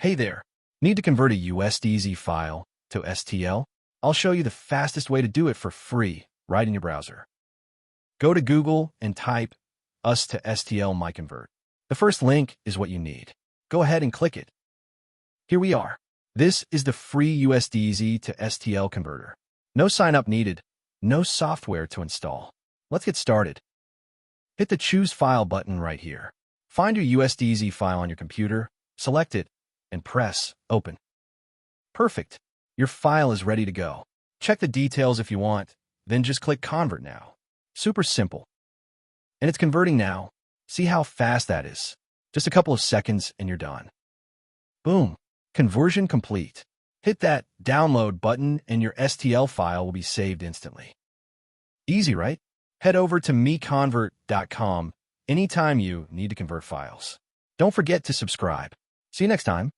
Hey there, need to convert a USDZ file to STL? I'll show you the fastest way to do it for free right in your browser. Go to Google and type us to STL MiConvert. The first link is what you need. Go ahead and click it. Here we are. This is the free USDZ to STL converter. No sign up needed, no software to install. Let's get started. Hit the Choose File button right here. Find your USDZ file on your computer, select it, and press Open. Perfect. Your file is ready to go. Check the details if you want, then just click Convert Now. Super simple. And it's converting now. See how fast that is. Just a couple of seconds and you're done. Boom. Conversion complete. Hit that Download button and your STL file will be saved instantly. Easy, right? Head over to MiConvert.com anytime you need to convert files. Don't forget to subscribe. See you next time.